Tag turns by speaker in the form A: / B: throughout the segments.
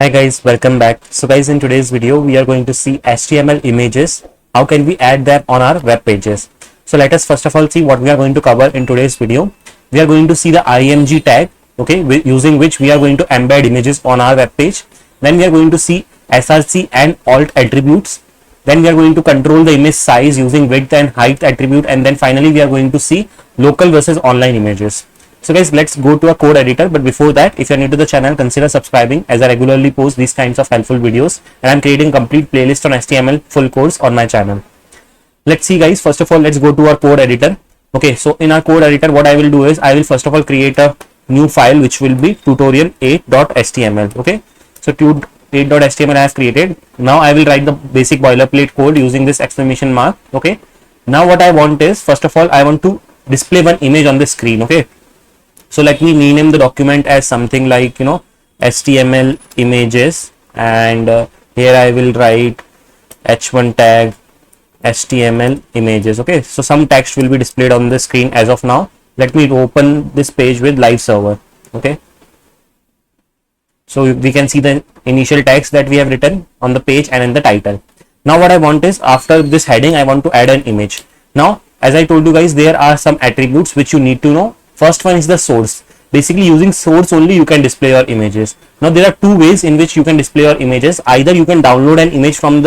A: Hi guys, welcome back. So guys, in today's video, we are going to see HTML images. How can we add them on our web pages? So let us first of all see what we are going to cover in today's video. We are going to see the img tag, okay, using which we are going to embed images on our web page. Then we are going to see src and alt attributes. Then we are going to control the image size using width and height attribute. And then finally, we are going to see local versus online images. So guys, let's go to a code editor. But before that, if you're new to the channel, consider subscribing as I regularly post these kinds of helpful videos. And I'm creating complete playlist on HTML full course on my channel. Let's see guys, first of all, let's go to our code editor. Okay, so in our code editor, what I will do is I will first of all create a new file which will be tutorial8.html. Okay, so 8.html I have created. Now I will write the basic boilerplate code using this exclamation mark. Okay, now what I want is, first of all, I want to display one image on the screen. Okay, so let me rename the document as something like, HTML images, and here I will write h1 tag HTML images. Okay, so some text will be displayed on the screen as of now. Let me open this page with live server. Okay, so we can see the initial text that we have written on the page and in the title. Now what I want is, after this heading, I want to add an image. Now as I told you guys, there are some attributes which you need to know. First one is the source. Basically, using source only you can display your images. Now there are two ways in which you can display your images. Either you can download an image from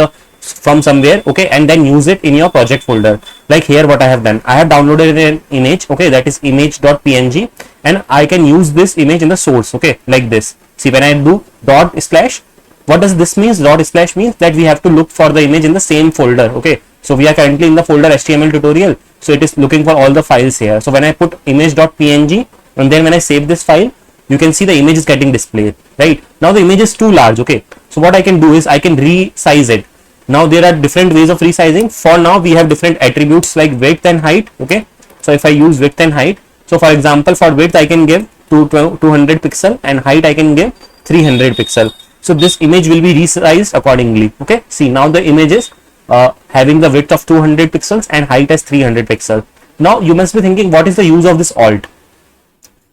A: somewhere, okay, and then use it in your project folder. Like here what I have done, I have downloaded an image, okay, that is image.png, and I can use this image in the source, okay, like this. See, when I do dot slash, what does this means? Dot slash means that we have to look for the image in the same folder. Okay, so we are currently in the folder HTML tutorial, so it is looking for all the files here. So when I put image.png and then when I save this file, you can see the image is getting displayed. Right now the image is too large. Okay, so what I can do is I can resize it. Now there are different ways of resizing. For now we have different attributes like width and height. Okay, so if I use width and height, so for example, for width I can give 200 pixel and height I can give 300 pixel. So this image will be resized accordingly. Okay, see, now the image is having the width of 200 pixels and height as 300 pixel. Now you must be thinking, what is the use of this alt?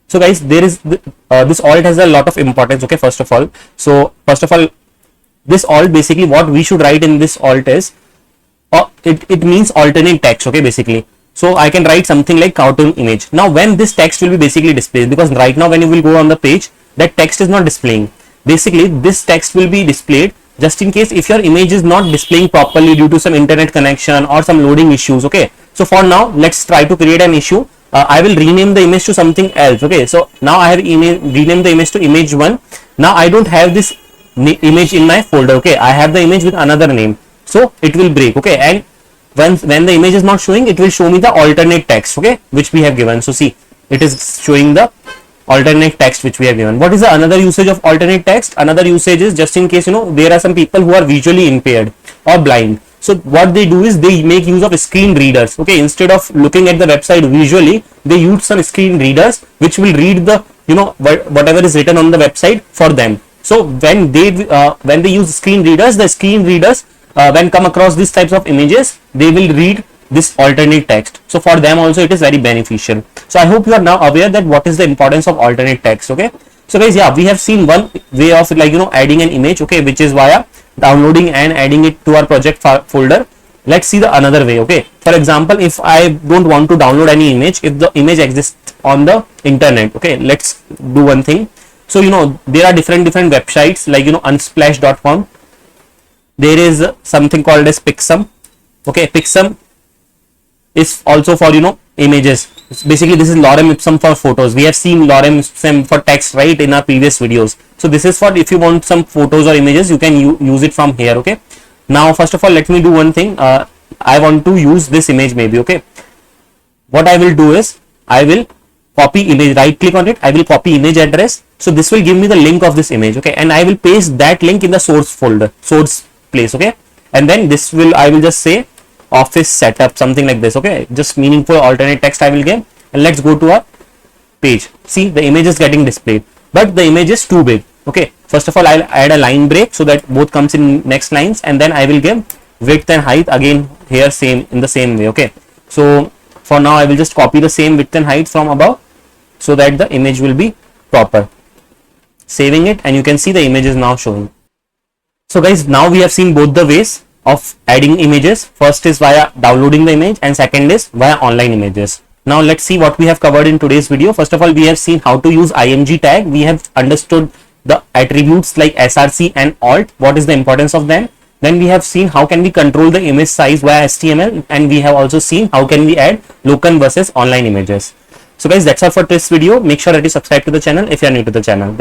A: So guys, there is this alt has a lot of importance. Okay, first of all, this alt, basically what we should write in this alt is, it means alternate text. Okay, basically, so I can write something like cartoon image. Now when this text will be basically displayed, because right now when you will go on the page, that text is not displaying. Basically this text will be displayed just in case if your image is not displaying properly due to some internet connection or some loading issues. Okay, so for now let's try to create an issue. I will rename the image to something else. Okay, so now I have renamed the image to image1. Now I don't have this image in my folder. Okay, I have the image with another name, so it will break. Okay, and when the image is not showing, it will show me the alternate text, okay, which we have given. So see, it is showing the alternate text which we have given. What is the another usage of alternate text? Another usage is, just in case there are some people who are visually impaired or blind. So what they do is they make use of screen readers. Okay, instead of looking at the website visually, they use some screen readers which will read the whatever is written on the website for them. So when they use screen readers, the screen readers when come across these types of images, they will read this alternate text. So for them also it is very beneficial. So I hope you are now aware that what is the importance of alternate text. Okay, so guys, yeah, we have seen one way of adding an image, okay, which is via downloading and adding it to our project folder. Let's see the another way. Okay, for example, if I don't want to download any image, if the image exists on the internet, okay, let's do one thing. So there are different websites like unsplash.com. There is something called as Pixum. Okay, Pixum is also for images. Basically this is lorem ipsum for photos. We have seen lorem ipsum for text, right, in our previous videos. So this is for if you want some photos or images, you can use it from here. Okay, now first of all, let me do one thing. I want to use this image maybe. Okay, what I will do is I will copy image, right click on it, I will copy image address. So this will give me the link of this image. Okay, and I will paste that link in the source folder, source place. Okay, and then this will, I will just say office setup, something like this. Okay, just meaningful alternate text I will give, and let's go to our page. See, the image is getting displayed, but the image is too big. Okay, first of all, I'll add a line break so that both comes in next lines, and then I will give width and height again here same in the same way. Okay, so for now I will just copy the same width and height from above so that the image will be proper. saving it, and you can see the image is now showing. So guys, now we have seen both the ways of adding images. First is via downloading the image and second is via online images. Now let's see what we have covered in today's video. First of all, we have seen how to use img tag. We have understood the attributes like src and alt, what is the importance of them. Then we have seen how can we control the image size via HTML, and we have also seen how can we add local versus online images. So guys, that's all for this video. Make sure that you subscribe to the channel if you are new to the channel.